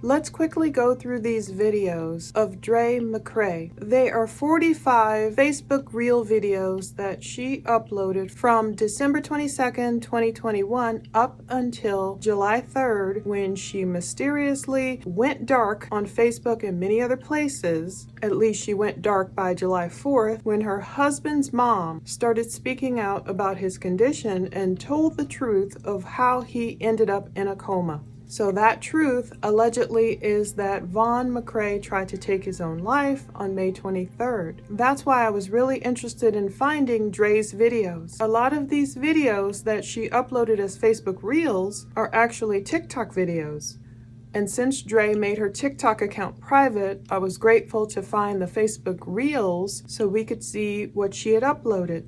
Let's quickly go through these videos of Dre McCray. They are 45 Facebook Reel videos that she uploaded from December 22nd, 2021 up until July 3rd, when she mysteriously went dark on Facebook and many other places. At least she went dark by July 4th, when her husband's mom started speaking out about his condition and told the truth of how he ended up in a coma. So that truth allegedly is that Vaughn McCray tried to take his own life on May 23rd. That's why I was really interested in finding Dre's videos. A lot of these videos that she uploaded as Facebook Reels are actually TikTok videos. And since Dre made her TikTok account private, I was grateful to find the Facebook Reels so we could see what she had uploaded.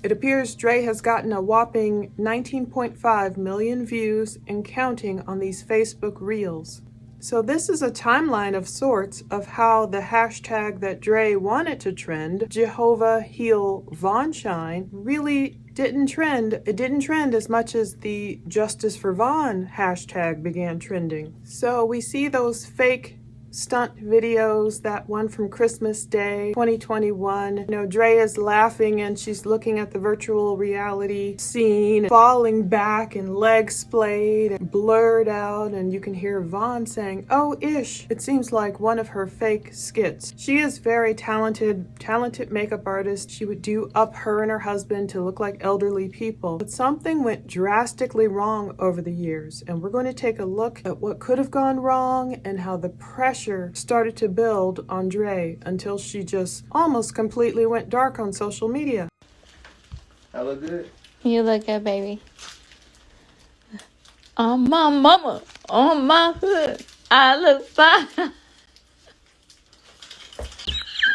It appears Dre has gotten a whopping 19.5 million views and counting on these Facebook Reels. So this is a timeline of sorts of how the hashtag that Dre wanted to trend, Jehovah Heal Vaughnshine, really didn't trend. It didn't trend as much as the Justice for Vaughn hashtag began trending. So we see those fake stunt videos, that one from Christmas Day 2021. Dre is laughing and she's looking at the virtual reality scene, falling back and legs splayed and blurred out, and you can hear Vaughn saying, "Oh, ish." It seems like one of her fake skits. She is very talented makeup artist. She would do up her and her husband to look like elderly people. But something went drastically wrong over the years, and we're going to take a look at what could have gone wrong and how the pressure started to build on Dre until she just almost completely went dark on social media. I look good? You look good, baby. On my mama, on my hood, I look fine.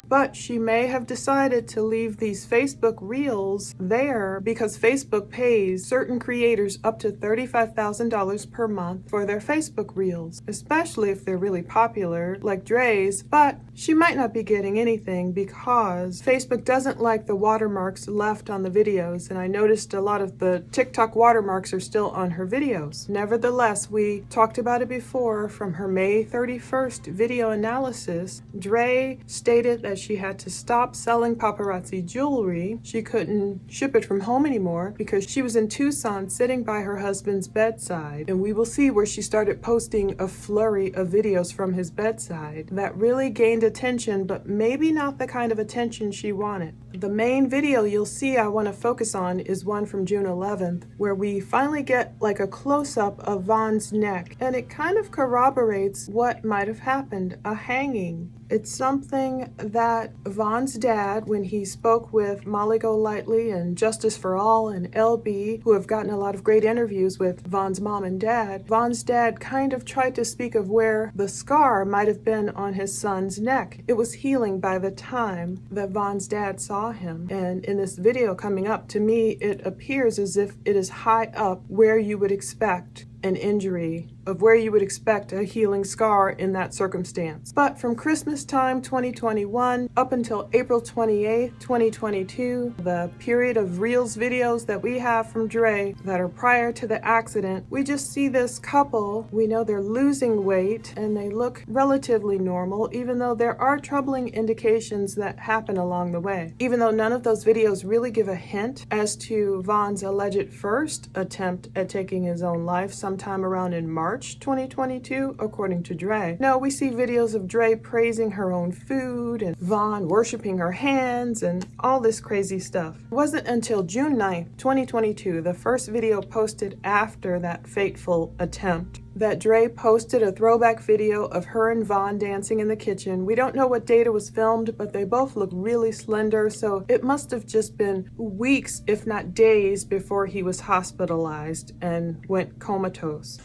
But she may have decided to leave these Facebook Reels there because Facebook pays certain creators up to $35,000 per month for their Facebook Reels, especially if they're really popular, like Dre's. But she might not be getting anything because Facebook doesn't like the watermarks left on the videos, and I noticed a lot of the TikTok watermarks are still on her videos. Nevertheless, we talked about it before from her May 31st video analysis. Dre stated that she had to stop selling paparazzi jewelry. She couldn't ship it from home anymore because she was in Tucson sitting by her husband's bedside. And we will see where she started posting a flurry of videos from his bedside that really gained attention, but maybe not the kind of attention she wanted. The main video you'll see I want to focus on is one from June 11th, where we finally get like a close-up of Vaughn's neck, and it kind of corroborates what might have happened, a hanging. It's something that Vaughn's dad, when he spoke with Molly Golightly and Justice for All and LB, who have gotten a lot of great interviews with Vaughn's mom and dad, Vaughn's dad kind of tried to speak of where the scar might have been on his son's neck. It was healing by the time that Vaughn's dad saw him. And in this video coming up, to me, it appears as if it is high up where you would expect an injury, of where you would expect a healing scar in that circumstance. But from Christmas time 2021 up until April 28th, 2022, the period of Reels videos that we have from Dre that are prior to the accident, we just see this couple. We know they're losing weight and they look relatively normal, even though there are troubling indications that happen along the way. Even though none of those videos really give a hint as to Vaughn's alleged first attempt at taking his own life sometime around in March 2022, according to Dre. No, we see videos of Dre praising her own food and Vaughn worshiping her hands and all this crazy stuff. It wasn't until June 9th, 2022, the first video posted after that fateful attempt, that Dre posted a throwback video of her and Vaughn dancing in the kitchen. We don't know what date it was filmed, but they both look really slender, so it must have just been weeks, if not days, before he was hospitalized and went comatose.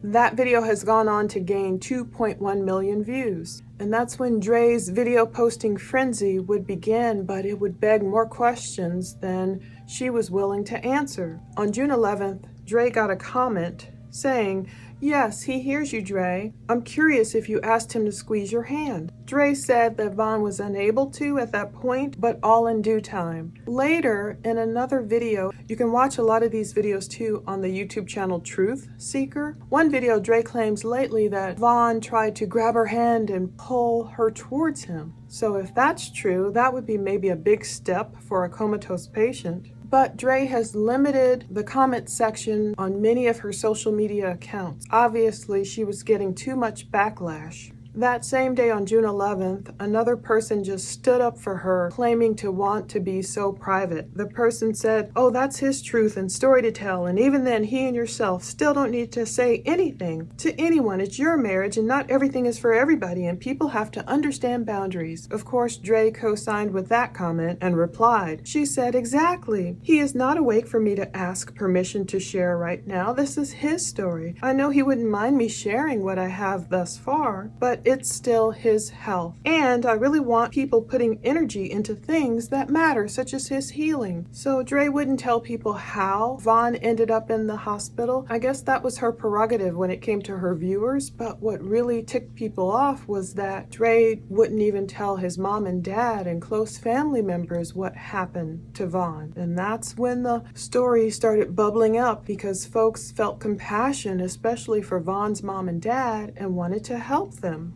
That video has gone on to gain 2.1 million views. And that's when Dre's video posting frenzy would begin, but it would beg more questions than she was willing to answer. On June 11th, Dre got a comment saying, Yes, he hears you, Dre. I'm curious if you asked him to squeeze your hand. Dre said that Vaughn was unable to at that point, but all in due time. Later, in another video, you can watch a lot of these videos too on the YouTube channel Truth Seeker. One video, Dre claims lately that Vaughn tried to grab her hand and pull her towards him. So if that's true, that would be maybe a big step for a comatose patient. But Dre has limited the comment section on many of her social media accounts. Obviously, she was getting too much backlash. That same day on June 11th, another person just stood up for her, claiming to want to be so private. The person said, "Oh, that's his truth and story to tell, and even then, he and yourself still don't need to say anything to anyone. It's your marriage, and not everything is for everybody, and people have to understand boundaries." Of course, Dre co-signed with that comment and replied. She said, "Exactly. He is not awake for me to ask permission to share right now. This is his story. I know he wouldn't mind me sharing what I have thus far, but it's still his health. And I really want people putting energy into things that matter, such as his healing." So Dre wouldn't tell people how Vaughn ended up in the hospital. I guess that was her prerogative when it came to her viewers, but what really ticked people off was that Dre wouldn't even tell his mom and dad and close family members what happened to Vaughn. And that's when the story started bubbling up, because folks felt compassion, especially for Vaughn's mom and dad, and wanted to help them.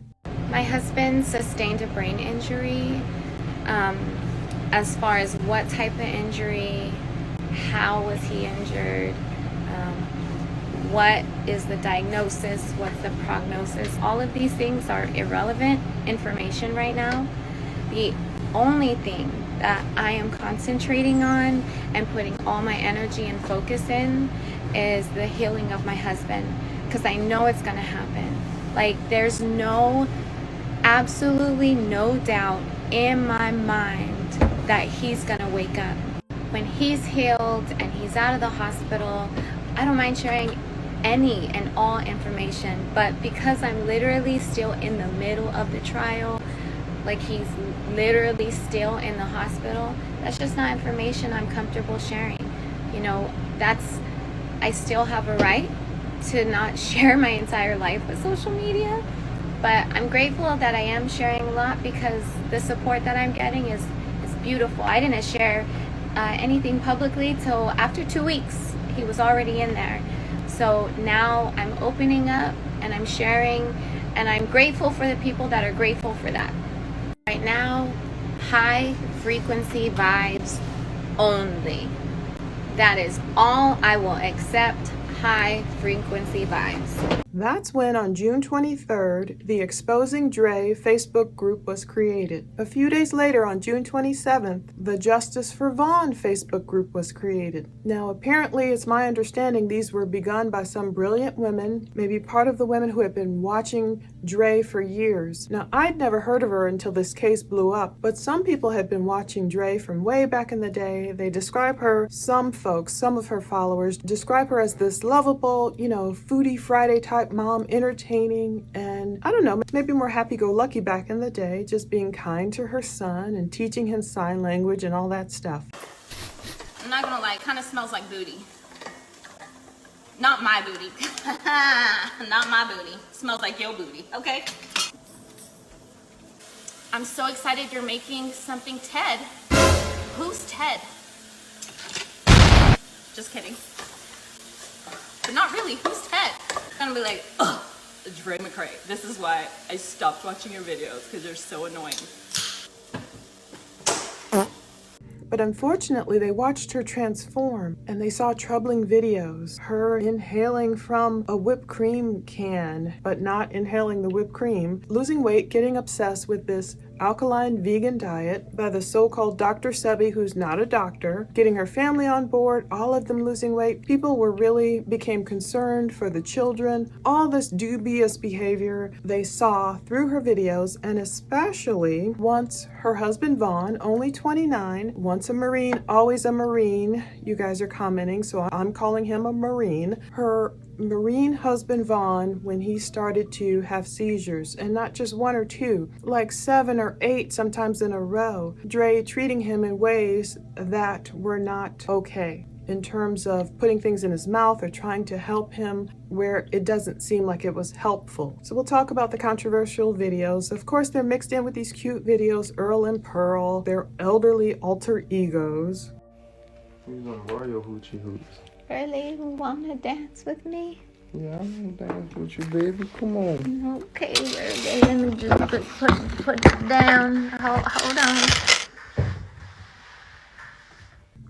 My husband sustained a brain injury. As far as what type of injury, how was he injured, what is the diagnosis, what's the prognosis, all of these things are irrelevant information right now. The only thing that I am concentrating on and putting all my energy and focus in is the healing of my husband, because I know it's going to happen. Like, there's absolutely no doubt in my mind that he's gonna wake up. When he's healed and he's out of the hospital, I don't mind sharing any and all information, but because I'm literally still in the middle of the trial, like he's literally still in the hospital, that's just not information I'm comfortable sharing. You know, I still have a right to not share my entire life with social media, but I'm grateful that I am sharing a lot, because the support that I'm getting is beautiful. I didn't share anything publicly till after 2 weeks. He was already in there. So now I'm opening up and I'm sharing, and I'm grateful for the people that are grateful for that. Right now, high frequency vibes only. That is all I will accept, high frequency vibes. That's when, on June 23rd, the Exposing Dre Facebook group was created. A few days later, on June 27th, the Justice for Vaughn Facebook group was created. Now, apparently, it's my understanding these were begun by some brilliant women, maybe part of the women who had been watching Dre for years. Now, I'd never heard of her until this case blew up, but some people had been watching Dre from way back in the day. They describe her, some folks, some of her followers, describe her as this lovable, Foodie Friday type mom, entertaining, and I don't know, maybe more happy-go-lucky back in the day, just being kind to her son and teaching him sign language and all that stuff. I'm not gonna lie, it kind of smells like booty. Not my booty. Not my booty. It smells like your booty, okay? I'm so excited you're making something Ted. Who's Ted? Just kidding. But not really, who's Ted? I'm gonna be like, ugh, Dre McCray. This is why I stopped watching your videos, because they're so annoying. But unfortunately, they watched her transform, and they saw troubling videos. Her inhaling from a whipped cream can, but not inhaling the whipped cream. Losing weight, getting obsessed with this alkaline vegan diet by the so-called Dr. Sebi, who's not a doctor, getting her family on board, all of them losing weight. People became concerned for the children. All this dubious behavior they saw through her videos, and especially once her husband Vaughn, only 29, once a Marine, always a Marine. You guys are commenting, so I'm calling him a Marine. Her Marine husband Vaughn, when he started to have seizures, and not just one or two, like 7 or 8 sometimes in a row, Dre treating him in ways that were not okay. in terms of putting things in his mouth or trying to help him where it doesn't seem like it was helpful. So we'll talk about the controversial videos. Of course, they're mixed in with these cute videos, Earl and Pearl, their elderly alter egos. He's on Royal Hoochie Hoops. Really? You wanna dance with me? Yeah, I'm gonna dance with you, baby. Come on. Okay, Virgo, let me just put it down. Hold on.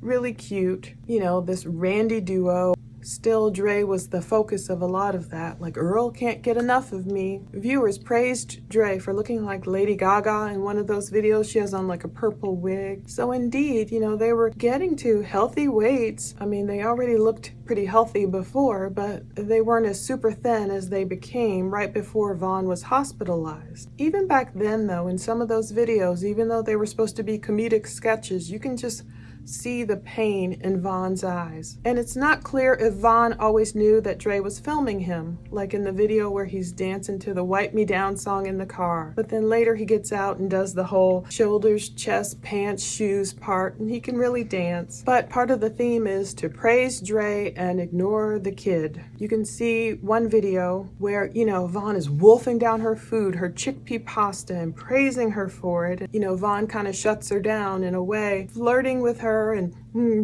Really cute, you know, this Randy duo. Still, Dre was the focus of a lot of that. Like, Earl can't get enough of me. Viewers praised Dre for looking like Lady Gaga in one of those videos. She has on like a purple wig. So indeed, you know, they were getting to healthy weights. I mean, they already looked pretty healthy before, but they weren't as super thin as they became right before Vaughn was hospitalized. Even back then, though, in some of those videos, even though they were supposed to be comedic sketches, you can just see the pain in Vaughn's eyes. And it's not clear if Vaughn always knew that Dre was filming him, like in the video where he's dancing to the Wipe Me Down song in the car. But then later he gets out and does the whole shoulders, chest, pants, shoes part, and he can really dance. But part of the theme is to praise Dre and ignore the kid. You can see one video where, you know, Vaughn is wolfing down her food, her chickpea pasta, and praising her for it. You know, Vaughn kind of shuts her down in a way, flirting with her and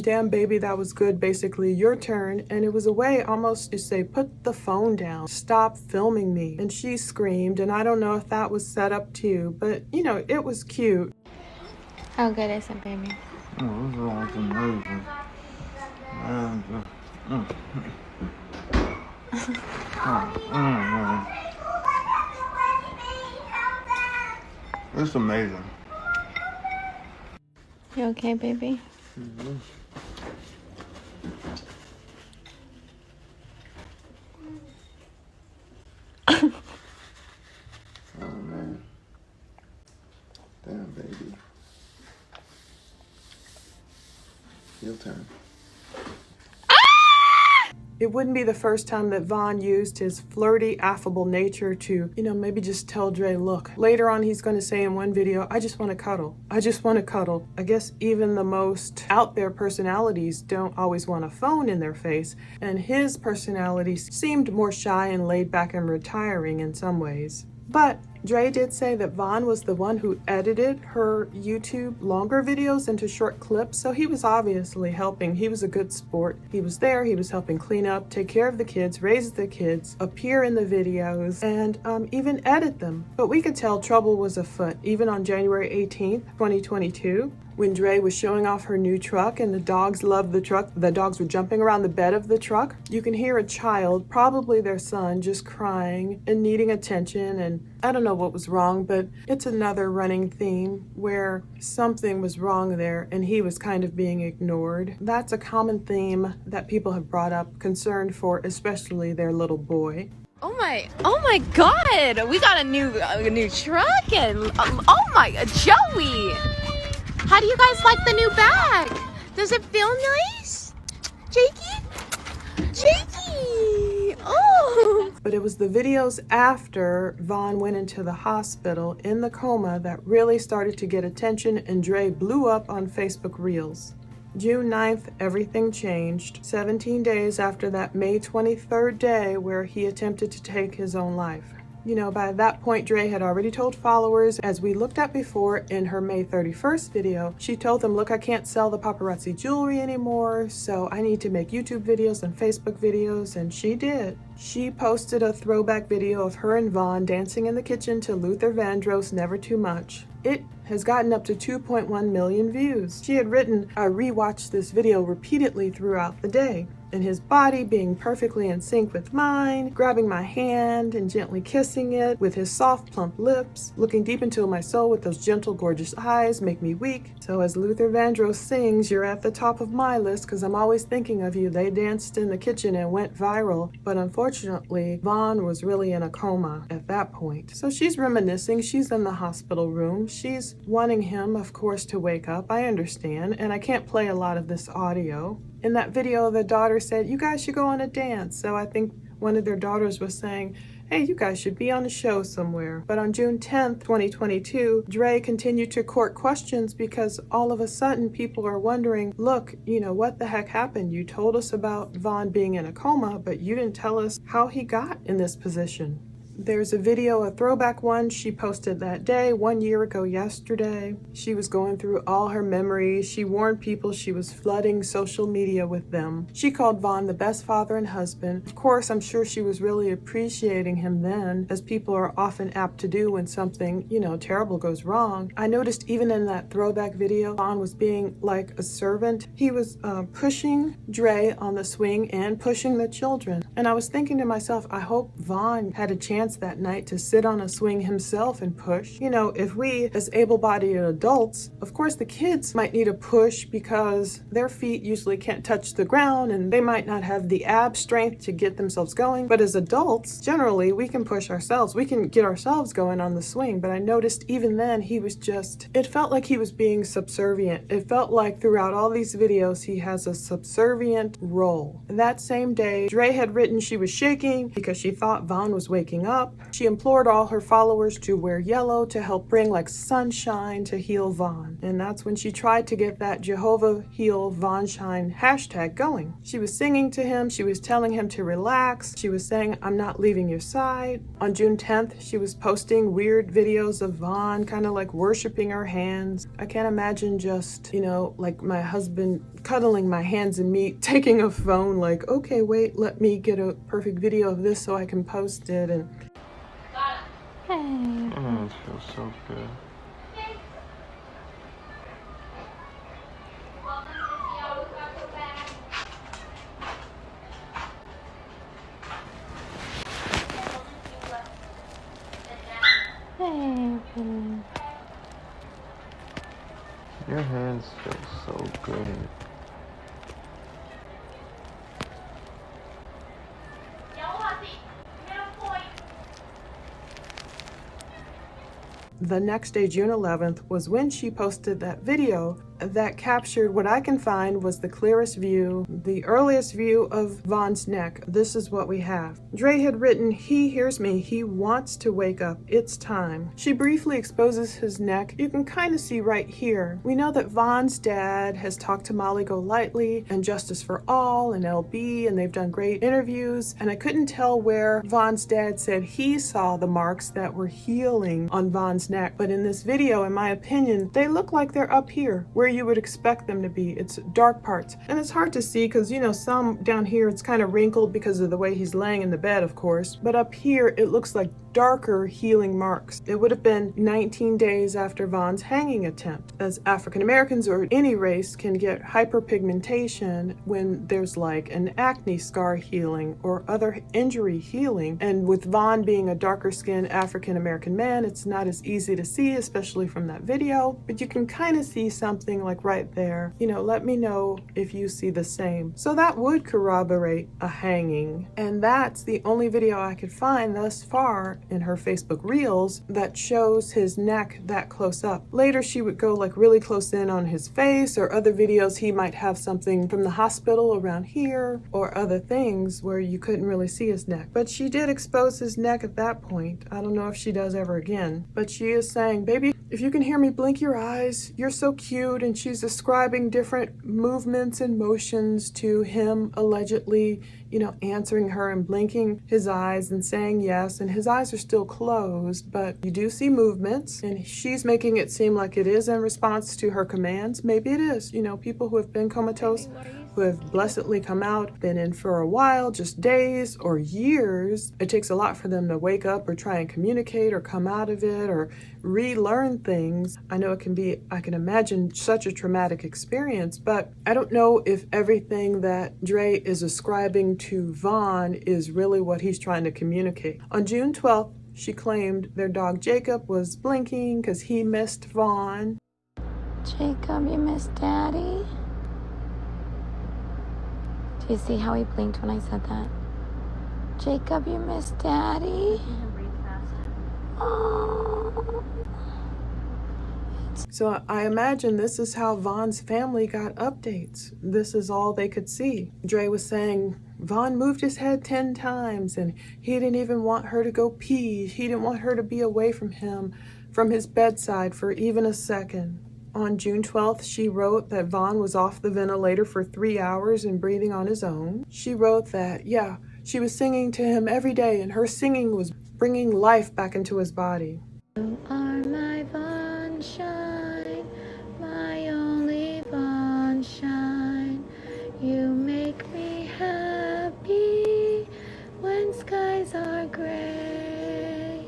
damn baby, that was good, basically your turn. And it was a way almost to say, put the phone down, stop filming me. And she screamed, and I don't know if that was set up too, but you know, it was cute. How good is it, baby? Oh, what's wrong with the nerves? It's amazing. You okay, baby? Mm-hmm. Oh man. Damn, baby. Your turn. It wouldn't be the first time that Vaughn used his flirty, affable nature to, you know, maybe just tell Dre, look. Later on, he's going to say in one video, I just want to cuddle. I just want to cuddle. I guess even the most out there personalities don't always want a phone in their face. And his personality seemed more shy and laid back and retiring in some ways. But Dre did say that Vaughn was the one who edited her YouTube longer videos into short clips, so he was obviously helping. He was a good sport. He was there, he was helping clean up, take care of the kids, raise the kids, appear in the videos, and even edit them. But we could tell trouble was afoot, even on January 18th, 2022. When Dre was showing off her new truck and the dogs loved the truck, the dogs were jumping around the bed of the truck. You can hear a child, probably their son, just crying and needing attention. And I don't know what was wrong, but it's another running theme where something was wrong there and he was kind of being ignored. That's a common theme that people have brought up, concerned for especially their little boy. Oh my God! We got a new truck and oh my, Joey! How do you guys like the new bag? Does it feel nice? Jakey! Oh! But it was the videos after Vaughn went into the hospital in the coma that really started to get attention, and Dre blew up on Facebook Reels. June 9th, everything changed. 17 days after that May 23rd day where he attempted to take his own life. You know, by that point, Dre had already told followers, as we looked at before in her May 31st video, she told them, look, I can't sell the paparazzi jewelry anymore, so I need to make YouTube videos and Facebook videos, and she did. She posted a throwback video of her and Vaughn dancing in the kitchen to Luther Vandross' Never Too Much. It has gotten up to 2.1 million views. She had written, I rewatched this video repeatedly throughout the day, and his body being perfectly in sync with mine, grabbing my hand and gently kissing it with his soft, plump lips, looking deep into my soul with those gentle, gorgeous eyes make me weak. So as Luther Vandross sings, you're at the top of my list because I'm always thinking of you. They danced in the kitchen and went viral, but unfortunately, Vaughn was really in a coma at that point. So she's reminiscing, she's in the hospital room, she's wanting him, of course, to wake up. I understand, and I can't play a lot of this audio. In that video, the daughter said, you guys should go on a dance. So I think one of their daughters was saying, hey, you guys should be on a show somewhere. But on June 10th, 2022, Dre continued to court questions because all of a sudden people are wondering, look, what the heck happened? You told us about Vaughn being in a coma, but you didn't tell us how he got in this position. There's a video, a throwback one she posted that day, 1 year ago yesterday. She was going through all her memories. She warned people she was flooding social media with them. She called Vaughn the best father and husband. Of course, I'm sure she was really appreciating him then, as people are often apt to do when something, terrible goes wrong. I noticed even in that throwback video, Vaughn was being like a servant. He was pushing Dre on the swing and pushing the children. And I was thinking to myself, I hope Vaughn had a chance that night to sit on a swing himself and push. If we as able-bodied adults, of course the kids might need a push because their feet usually can't touch the ground and they might not have the ab strength to get themselves going. But as adults, generally we can push ourselves. We can get ourselves going on the swing. But I noticed even then it felt like he was being subservient. It felt like throughout all these videos he has a subservient role. That same day, Dre had written she was shaking because she thought Vaughn was waking up. She implored all her followers to wear yellow to help bring like sunshine to heal Vaughn. And that's when she tried to get that Jehovah Heal Vaughn Shine hashtag going. She was singing to him. She was telling him to relax. She was saying, I'm not leaving your side. On June 10th, she was posting weird videos of Vaughn kind of like worshiping her hands. I can't imagine just, like my husband cuddling my hands and me taking a phone like, okay, wait, let me get a perfect video of this so I can post it. And it feels so good. Your hands feel so good. The next day, June 11th, was when she posted that video that captured what I can find was the clearest view, the earliest view of Vaughn's neck. This is what we have. Dre had written, he hears me, he wants to wake up, it's time. She briefly exposes his neck. You can kind of see right here. We know that Vaughn's dad has talked to Molly Golightly and Justice for All and LB, and they've done great interviews, and I couldn't tell where Vaughn's dad said he saw the marks that were healing on Vaughn's neck, but in this video, in my opinion, they look like they're up here, where you would expect them to be. It's dark parts, and it's hard to see because some down here it's kind of wrinkled because of the way he's laying in the bed, of course, but up here it looks like darker healing marks. It would have been 19 days after Vaughn's hanging attempt. As African Americans or any race can get hyperpigmentation when there's like an acne scar healing or other injury healing, and with Vaughn being a darker skinned African American man, it's not as easy to see, especially from that video, but you can kind of see something like right there. Let me know if you see the same. So that would corroborate a hanging, and that's the only video I could find thus far in her Facebook Reels that shows his neck that close up. Later she would go like really close in on his face, or other videos he might have something from the hospital around here or other things where you couldn't really see his neck. But she did expose his neck at that point. I don't know if she does ever again, but she is saying, baby, if you can hear me, blink your eyes, you're so cute. And she's ascribing different movements and motions to him allegedly, answering her and blinking his eyes and saying yes, and his eyes are still closed, but you do see movements, and she's making it seem like it is in response to her commands. Maybe it is. People who have been comatose, who have blessedly come out, been in for a while, just days or years, it takes a lot for them to wake up or try and communicate or come out of it or relearn things. I know it can be, I can imagine, such a traumatic experience, but I don't know if everything that Dre is ascribing to Vaughn is really what he's trying to communicate. On June 12th, she claimed their dog Jacob was blinking because he missed Vaughn. Jacob, you missed Daddy? Do you see how he blinked when I said that? Jacob, you missed Daddy? Oh. So I imagine this is how Vaughn's family got updates. This is all they could see. Dre was saying, Vaughn moved his head 10 times, and he didn't even want her to go pee. He didn't want her to be away from him, from his bedside for even a second. On June 12th, she wrote that Vaughn was off the ventilator for 3 hours and breathing on his own. She wrote that, yeah, she was singing to him every day, and her singing was bringing life back into his body. You are my sunshine, my only sunshine. You make me happy when skies are gray.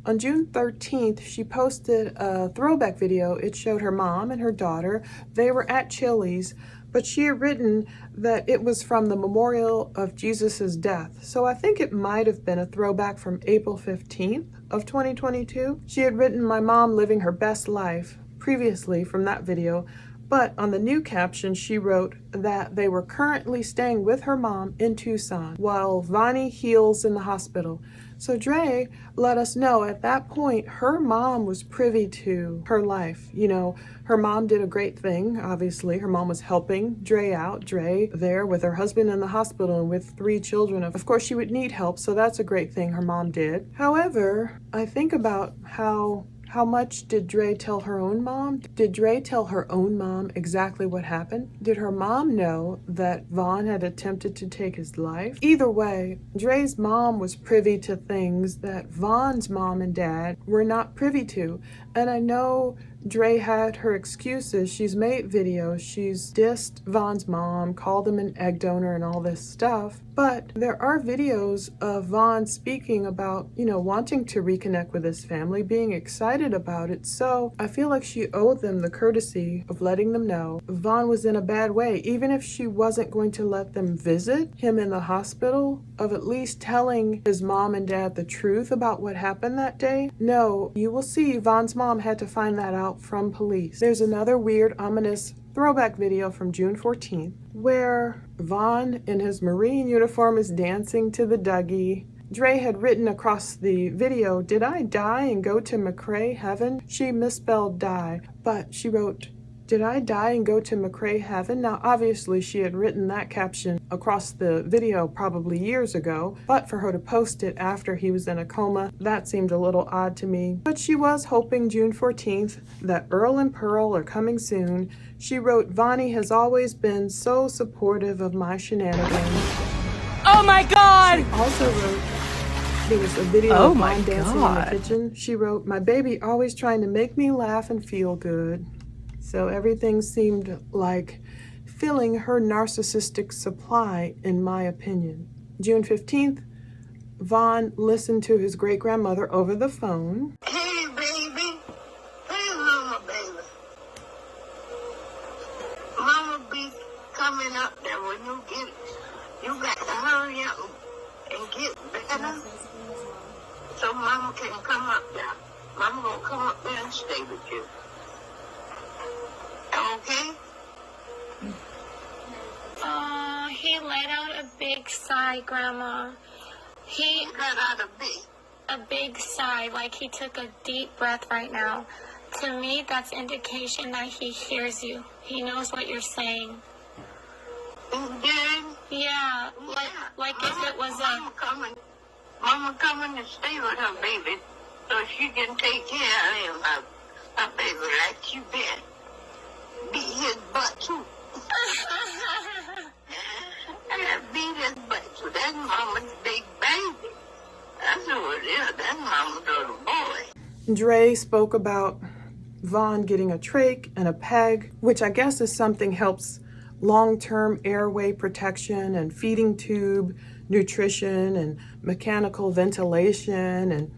On June 13th, she posted a throwback video. It showed her mom and her daughter. They were at Chili's, but she had written that it was from the memorial of Jesus's death. So I think it might have been a throwback from April 15th of 2022. She had written, "My mom living her best life," previously from that video. But on the new caption, she wrote that they were currently staying with her mom in Tucson while Vonnie heals in the hospital. So Dre let us know at that point her mom was privy to her life. You know, her mom did a great thing, obviously. Her mom was helping Dre out. Dre there with her husband in the hospital and with 3 children. Of course, she would need help, so that's a great thing her mom did. However, I think about how much did Dre tell her own mom? Did Dre tell her own mom exactly what happened? Did her mom know that Vaughn had attempted to take his life? Either way, Dre's mom was privy to things that Vaughn's mom and dad were not privy to. And I know Dre had her excuses. She's made videos. She's dissed Vaughn's mom, called him an egg donor and all this stuff. But there are videos of Vaughn speaking about, wanting to reconnect with his family, being excited about it. So I feel like she owed them the courtesy of letting them know Vaughn was in a bad way. Even if she wasn't going to let them visit him in the hospital, of at least telling his mom and dad the truth about what happened that day. No, you will see Vaughn's mom had to find that out from police. There's another weird, ominous throwback video from June 14th where Vaughn in his Marine uniform is dancing to the Dougie. Dre had written across the video, "Did I die and go to McCray heaven?" She misspelled die, but she wrote, "Did I die and go to McCray heaven?" Now, obviously, she had written that caption across the video probably years ago, but for her to post it after he was in a coma, that seemed a little odd to me. But she was hoping June 14th that Earl and Pearl are coming soon. She wrote, "Vonnie has always been so supportive of my shenanigans." Oh my God! She also wrote, there was a video Oh of my mom dancing God. in the kitchen. She wrote, "My baby always trying to make me laugh and feel good." So everything seemed like filling her narcissistic supply, in my opinion. June 15th, Vaughn listened to his great-grandmother over the phone. "Hey, baby. Hey, mama, baby. Mama be coming up there when you got to hurry up and get better so mama can come up there. Mama gonna come up there and stay with you. Okay?" He let out a big sigh, Grandma. He Let out a big sigh, like he took a deep breath right now. To me, that's indication that he hears you. He knows what you're saying. Dad? Yeah, like if it was Mama coming to stay with her baby so she can take care of her baby like you did. Beat his butt too. I beat his butt too. That's mama's big baby. That's who it is. That's mama's little boy. Dre spoke about Vaughn getting a trach and a peg, which I guess is something helps long-term airway protection and feeding tube nutrition and mechanical ventilation. And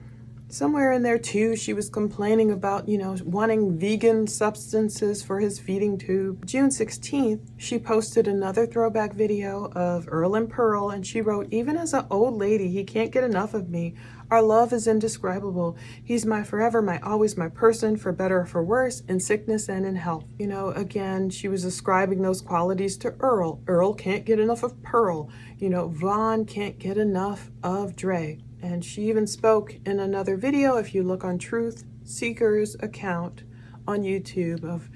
somewhere in there too, she was complaining about, wanting vegan substances for his feeding tube. June 16th, she posted another throwback video of Earl and Pearl, and she wrote, "Even as an old lady, he can't get enough of me. Our love is indescribable. He's my forever, my always, my person, for better or for worse, in sickness and in health." Again, she was ascribing those qualities to Earl. Earl can't get enough of Pearl. Vaughn can't get enough of Dre. And she even spoke in another video, if you look on Truth Seeker's account, on YouTube of,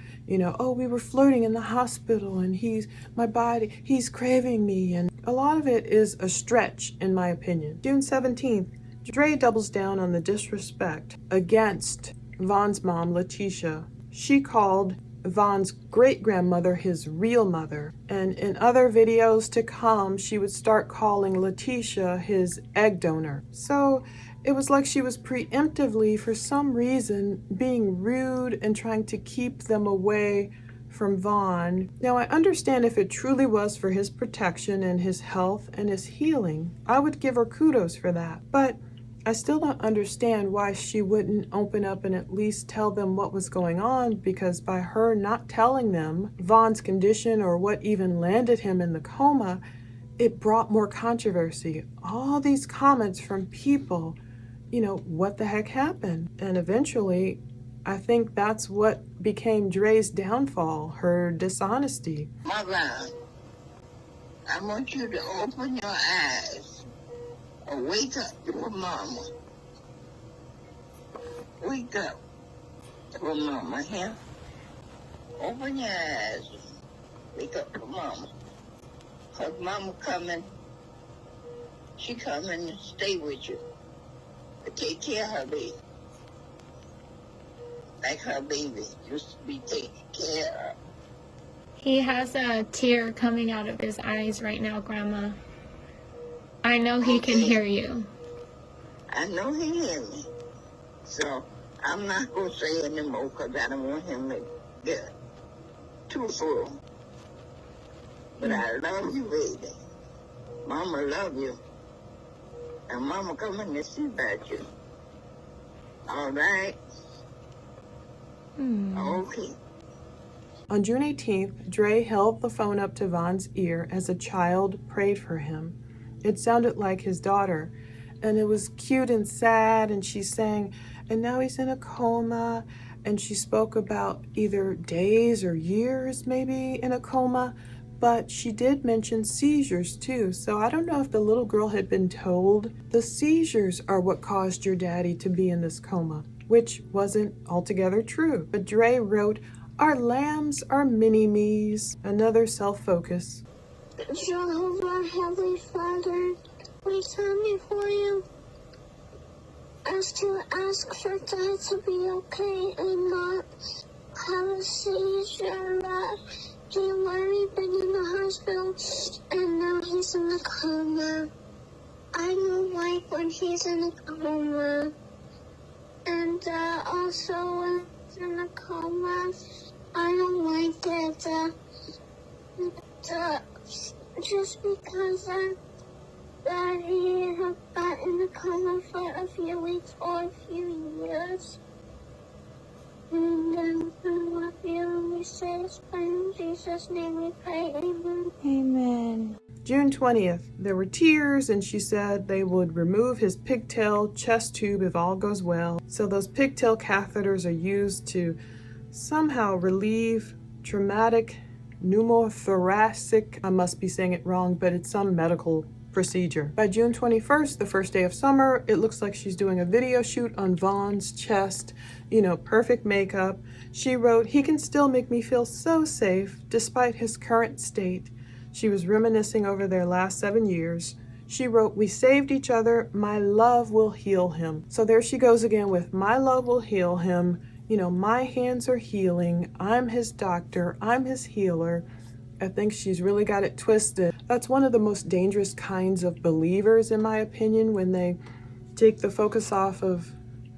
oh, we were flirting in the hospital and he's craving me. And a lot of it is a stretch, in my opinion. June 17th, Dre doubles down on the disrespect against Von's mom, Letitia. She called Von's great-grandmother his real mother. And in other videos to come, she would start calling Letitia his egg donor. So it was like she was preemptively, for some reason, being rude and trying to keep them away from Von. Now, I understand if it truly was for his protection and his health and his healing, I would give her kudos for that. But I still don't understand why she wouldn't open up and at least tell them what was going on, because by her not telling them Von's condition or what even landed him in the coma, it brought more controversy. All these comments from people, what the heck happened? And eventually, I think that's what became Dre's downfall, her dishonesty. Mother, I want you to open your eyes or wake up to a mama. Wake up to a mama, here. Open your eyes. Wake up to mama. Because mama coming, she coming to stay with you. But take care of her baby. Like her baby used to be taken care of. He has a tear coming out of his eyes right now, Grandma. I know he can hear you. I know he hears me. So I'm not going to say anymore because I don't want him to get too full. But I love you, baby. Mama love you. And Mama coming to see about you. All right? Okay. On June 18th, Dre held the phone up to Von's ear as a child prayed for him. It sounded like his daughter, and it was cute and sad, and she sang, and now he's in a coma, and she spoke about either days or years maybe in a coma, but she did mention seizures too, so I don't know if the little girl had been told the seizures are what caused your daddy to be in this coma, which wasn't altogether true. But Dre wrote, "Our lambs are mini-me's," another self-focus. Jehovah, Heavenly Father, we come before you as to ask for Dad to be okay and not have a seizure. He already been in the hospital and now he's in a coma. I don't like when he's in a coma. And also when he's in a coma, I don't like it. Just because that he had been in a coma for a few weeks or a few years. And I love you, and we say this in Jesus' name we pray, amen. Amen. June 20th, there were tears, and she said they would remove his pigtail chest tube if all goes well. So those pigtail catheters are used to somehow relieve traumatic pneumothoracic, I must be saying it wrong, but it's some medical procedure. By June 21st, the first day of summer, it looks like she's doing a video shoot on Von's chest, perfect makeup. She wrote, "He can still make me feel so safe despite his current state." She was reminiscing over their last 7 years. She wrote, "We saved each other. My love will heal him." So there she goes again with "my love will heal him." My hands are healing. I'm his doctor. I'm his healer. I think she's really got it twisted. That's one of the most dangerous kinds of believers, in my opinion, when they take the focus off of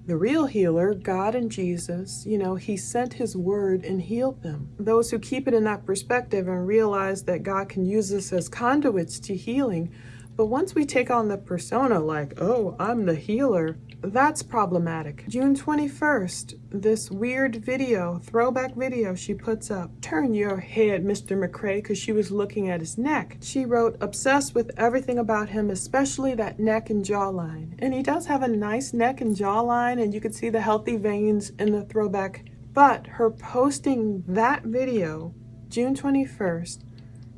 the real healer, God and Jesus. He sent his word and healed them. Those who keep it in that perspective and realize that God can use us as conduits to healing. But once we take on the persona like, "Oh, I'm the healer," that's problematic. June 21st, this weird video, throwback video she puts up. "Turn your head, Mr. McCray," because she was looking at his neck. She wrote, "Obsessed with everything about him, especially that neck and jawline." And he does have a nice neck and jawline, and you could see the healthy veins in the throwback. But her posting that video, June 21st,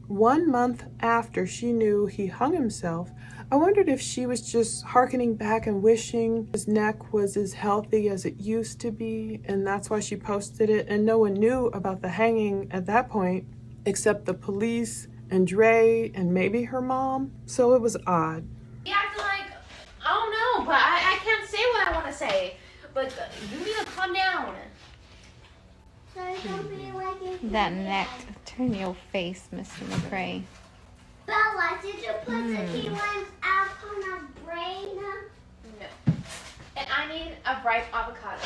1 month after she knew he hung himself, I wondered if she was just hearkening back and wishing his neck was as healthy as it used to be, and that's why she posted it, and no one knew about the hanging at that point except the police and Dre and maybe her mom, so it was odd. You acting like, I don't know, but I can't say what I want to say. But you need to calm down. That neck. Turn your face, Mr. McCray. Bella, did you put the key limes out on our brain? No. And I need a ripe avocado.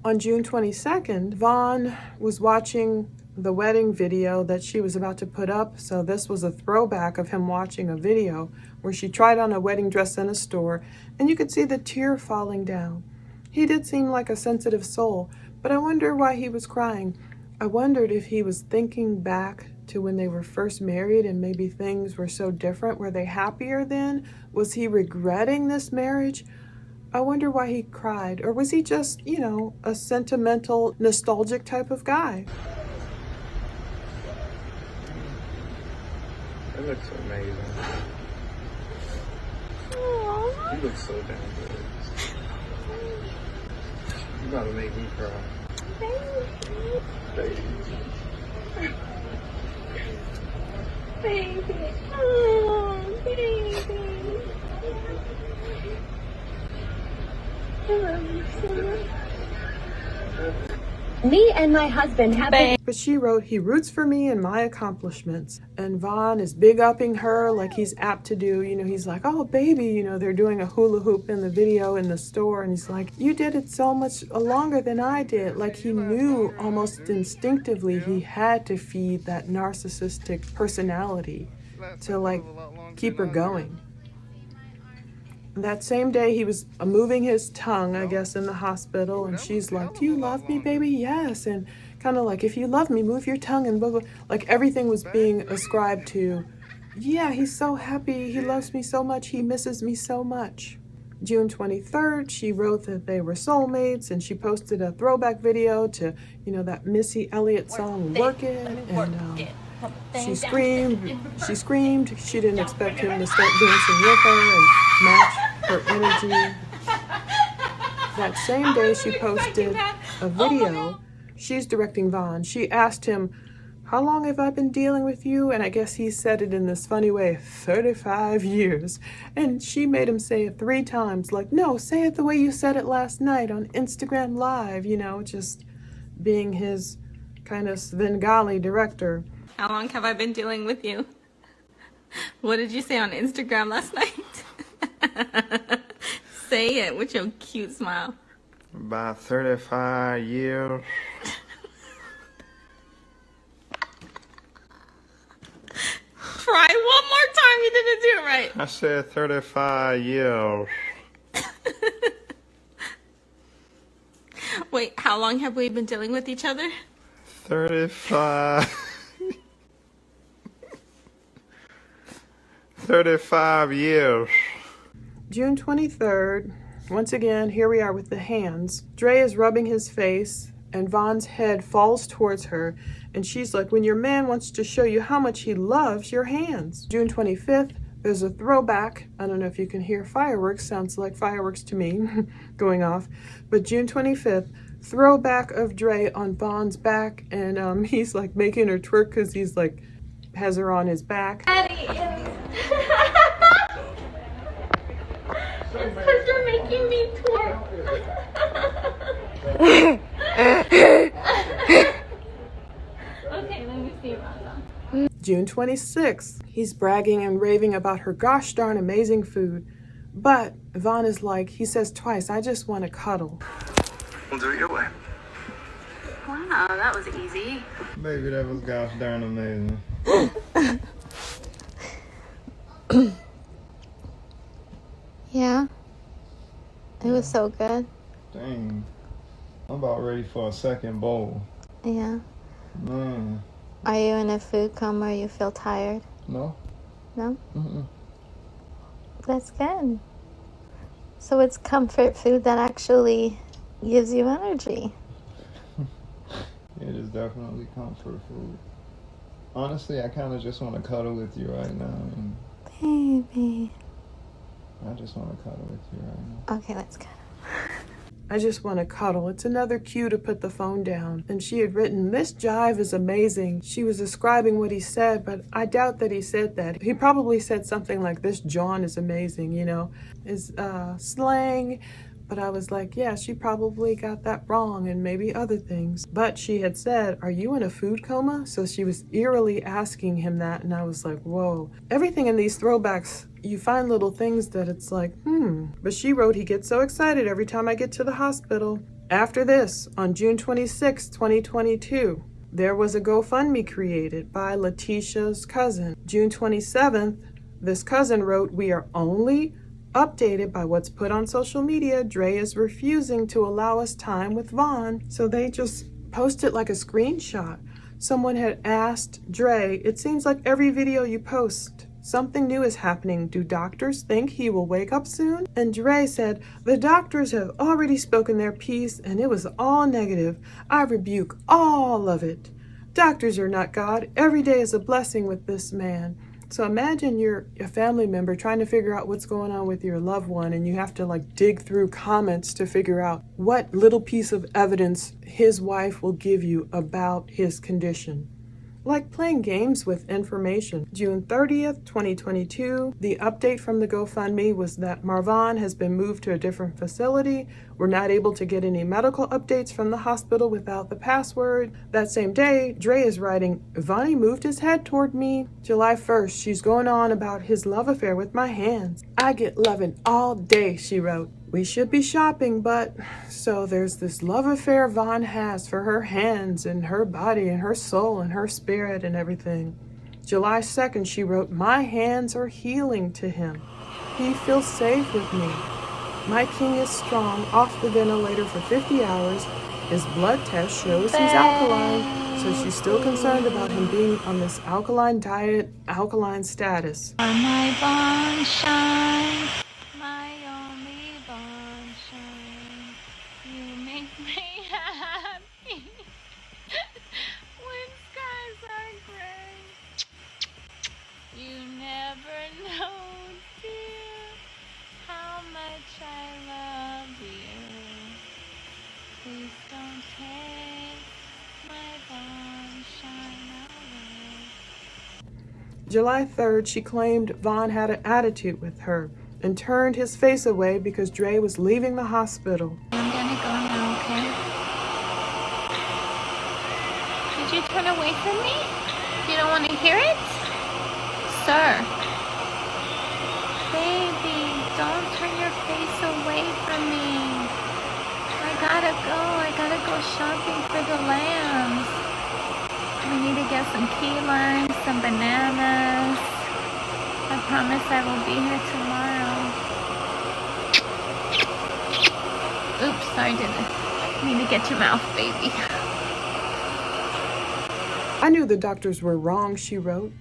On June 22nd, Vaughn was watching the wedding video that she was about to put up, so this was a throwback of him watching a video where she tried on a wedding dress in a store, and you could see the tear falling down. He did seem like a sensitive soul, but I wonder why he was crying. I wondered if he was thinking back to when they were first married and maybe things were so different. Were they happier then? Was he regretting this marriage? I wonder why he cried. Or was he just, a sentimental, nostalgic type of guy? That looks amazing. You look so damn good. You about to make me cry. Baby. Baby. Oh, baby. I love you so much. Me and my husband have been. But she wrote, he roots for me and my accomplishments. And Vaughn is big-upping her like he's apt to do. He's like, oh, baby, they're doing a hula hoop in the video in the store. And he's like, you did it so much longer than I did. Like he knew almost instinctively he had to feed that narcissistic personality to keep her going. That same day, he was moving his tongue, I guess, in the hospital, and she's like, do you love me, baby? Yes. And kind of like, if you love me, move your tongue, and blah, blah. Like everything was being ascribed to, yeah, he's so happy, he loves me so much, he misses me so much. June 23rd, she wrote that they were soulmates, and she posted a throwback video to, that Missy Elliott song, Work It, and she screamed. She didn't expect him to start dancing with her and match her energy. That same day she posted a video. She's directing Vaughn. She asked him, how long have I been dealing with you? And I guess he said it in this funny way, 35 years. And she made him say it 3 times, like, no, say it the way you said it last night on Instagram Live, just being his kind of Svengali director. How long have I been dealing with you? What did you say on Instagram last night? Say it with your cute smile. About 35 years. Try one more time. You didn't do it right. I said 35 years. Wait, how long have we been dealing with each other? 35. 35 years. June 23rd, once again, here we are with the hands. Dre is rubbing his face, and Vaughn's head falls towards her, and she's like, when your man wants to show you how much he loves your hands. June 25th, there's a throwback. I don't know if you can hear fireworks. Sounds like fireworks to me going off. But June 25th, throwback of Dre on Vaughn's back, and he's like making her twerk because he's like, has her on his back. Because you're making me twerk. Okay, let me see, Raza. June 26th, he's bragging and raving about her gosh darn amazing food. But Vaughn is like, he says twice, I just want to cuddle. We'll do it your way. Wow, that was easy. Baby, that was gosh darn amazing. Yeah. It was so good. Dang. I'm about ready for a second bowl. Yeah. Man. Are you in a food coma or you feel tired? No? No? Mm-mm. That's good. So it's comfort food that actually gives you energy. It is definitely comfort food. Honestly, I kind of just want to cuddle with you right now. Baby. I just want to cuddle with you right now. Okay, let's go. I just want to cuddle. It's another cue to put the phone down. And she had written, "This jive is amazing." She was describing what he said, but I doubt that he said that. He probably said something like, "This John is amazing," is slang. But I was like, yeah, she probably got that wrong and maybe other things. But she had said, "Are you in a food coma?" So she was eerily asking him that. And I was like, whoa. Everything in these throwbacks, you find little things that it's like, But she wrote, "He gets so excited every time I get to the hospital." After this, on June 26, 2022, there was a GoFundMe created by Letitia's cousin. June 27th, this cousin wrote, "We are only updated by what's put on social media. Dre is refusing to allow us time with Vaughn." So they just posted like a screenshot. Someone had asked Dre, "It seems like every video you post, something new is happening. Do doctors think he will wake up soon?" And Dre said, "The doctors have already spoken their piece and it was all negative. I rebuke all of it. Doctors are not God. Every day is a blessing with this man." So imagine you're a family member trying to figure out what's going on with your loved one, and you have to dig through comments to figure out what little piece of evidence his wife will give you about his condition. Like playing games with information. June 30th, 2022, the update from the GoFundMe was that Marvon has been moved to a different facility. We're not able to get any medical updates from the hospital without the password. That same day, Dre is writing, "Vonnie moved his head toward me." July 1st, she's going on about his love affair with my hands. "I get loving all day," she wrote. "We should be shopping, but..." So there's this love affair Vaughn has for her hands and her body and her soul and her spirit and everything. July 2nd, she wrote, "My hands are healing to him. He feels safe with me. My king is strong, off the ventilator for 50 hours. His blood test shows he's alkaline." So she's still concerned about him being on this alkaline diet, alkaline status. My sunshine, my only sunshine, you make me happy when skies are gray. You never know, dear, how much I love you. Please don't take my sunshine away. July 3rd, she claimed Vaughn had an attitude with her and turned his face away because Dre was leaving the hospital. I'm gonna go now, okay? Did you turn away from me? You don't want to hear it? Sir. Baby, don't turn your face away from me. I gotta go shopping for the lambs. We need to get some key limes, some bananas. I promise I will be here tomorrow. Oops, sorry, didn't mean to get your mouth, baby. "I knew the doctors were wrong," she wrote.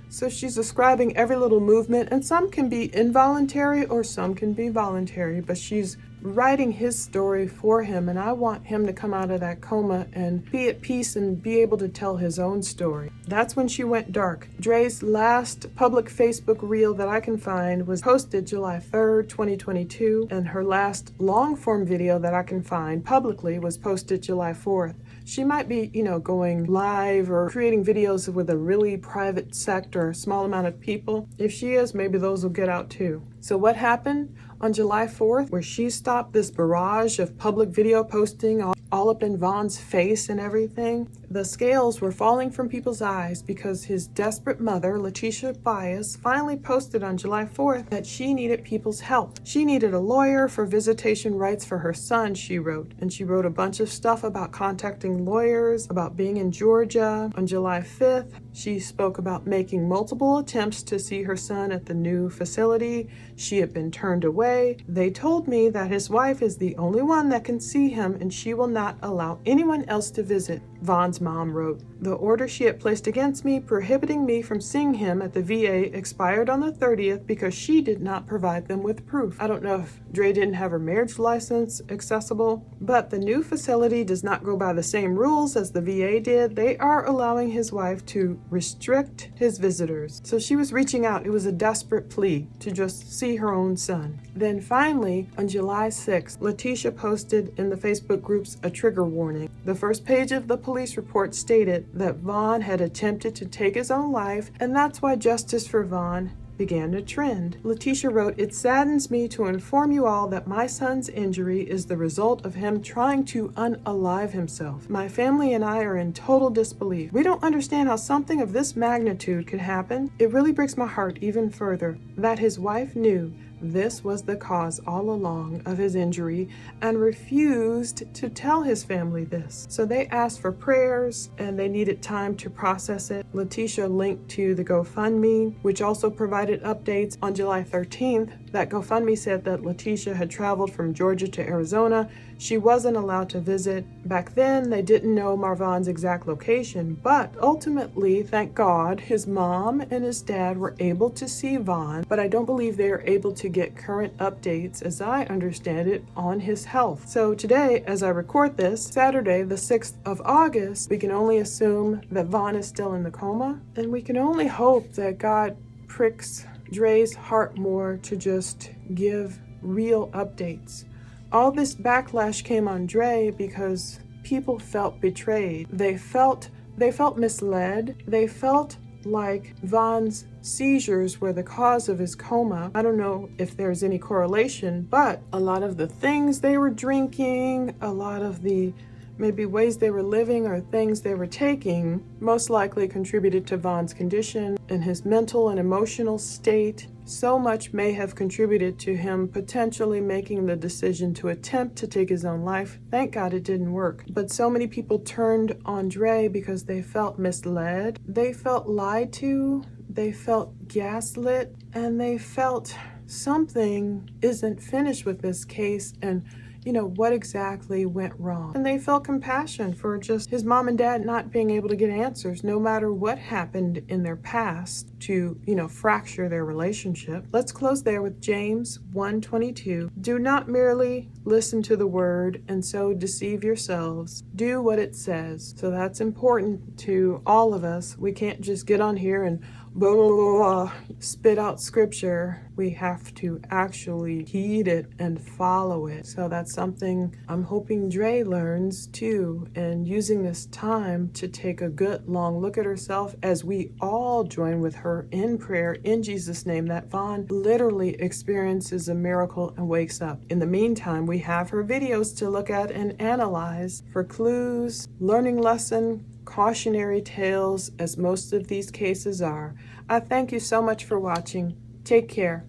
So she's describing every little movement, and some can be involuntary or some can be voluntary, but she's writing his story for him, and I want him to come out of that coma and be at peace and be able to tell his own story. That's when she went dark. Dre's last public Facebook reel that I can find was posted July 3rd, 2022, and her last long-form video that I can find publicly was posted July 4th. She might be, going live or creating videos with a really private sector, small amount of people. If she is, maybe those will get out too. So what happened on July 4th, where she stopped this barrage of public video posting all up in Vaughn's face and everything? The scales were falling from people's eyes because his desperate mother, Letitia Bias, finally posted on July 4th that she needed people's help. She needed a lawyer for visitation rights for her son, she wrote. And she wrote a bunch of stuff about contacting lawyers, about being in Georgia. On July 5th, she spoke about making multiple attempts to see her son at the new facility. She had been turned away. "They told me that his wife is the only one that can see him and she will not allow anyone else to visit. Von's mom wrote, "The order she had placed against me prohibiting me from seeing him at the VA expired on the 30th because she did not provide them with proof." I don't know if Dre didn't have her marriage license accessible, but the new facility does not go by the same rules as the VA did. They are allowing his wife to restrict his visitors. So she was reaching out. It was a desperate plea to just see her own son. Then finally, on July 6th, Letitia posted in the Facebook groups a trigger warning. The first page of the police report stated that Von had attempted to take his own life, and that's why justice for Von began to trend. Letitia wrote, "It saddens me to inform you all that my son's injury is the result of him trying to unalive himself. My family and I are in total disbelief. We don't understand how something of this magnitude could happen. It really breaks my heart even further that his wife knew this was the cause all along of his injury and refused to tell his family this." So they asked for prayers and they needed time to process it. Letitia linked to the GoFundMe, which also provided updates. On July 13th, that GoFundMe said that Letitia had traveled from Georgia to Arizona. She wasn't allowed to visit. Back then, they didn't know Marvon's exact location, but ultimately, thank God, his mom and his dad were able to see Von, but I don't believe they are able to get current updates, as I understand it, on his health. So today, as I record this, Saturday, the 6th of August, we can only assume that Von is still in the coma, and we can only hope that God pricks Dre's heart more to just give real updates. All this backlash came on Dre because people felt betrayed. They felt misled. They felt like Von's seizures were the cause of his coma. I don't know if there's any correlation, but a lot of the things they were drinking, a lot of the maybe ways they were living or things they were taking most likely contributed to Von's condition and his mental and emotional state. So much may have contributed to him potentially making the decision to attempt to take his own life. Thank God it didn't work. But so many people turned on Dre because they felt misled, they felt lied to, they felt gaslit, and they felt something isn't finished with this case, and what exactly went wrong. And they felt compassion for just his mom and dad not being able to get answers, no matter what happened in their past to, fracture their relationship. Let's close there with James 1:22. "Do not merely listen to the word and so deceive yourselves. Do what it says." So that's important to all of us. We can't just get on here and blah, blah, blah, blah, spit out scripture. We have to actually heed it and follow it. So that's something I'm hoping Dre learns too, and using this time to take a good long look at herself as we all join with her in prayer in Jesus' name, that Von literally experiences a miracle and wakes up. In the meantime, we have her videos to look at and analyze for clues, learning lesson, cautionary tales, as most of these cases are. I thank you so much for watching. Take care.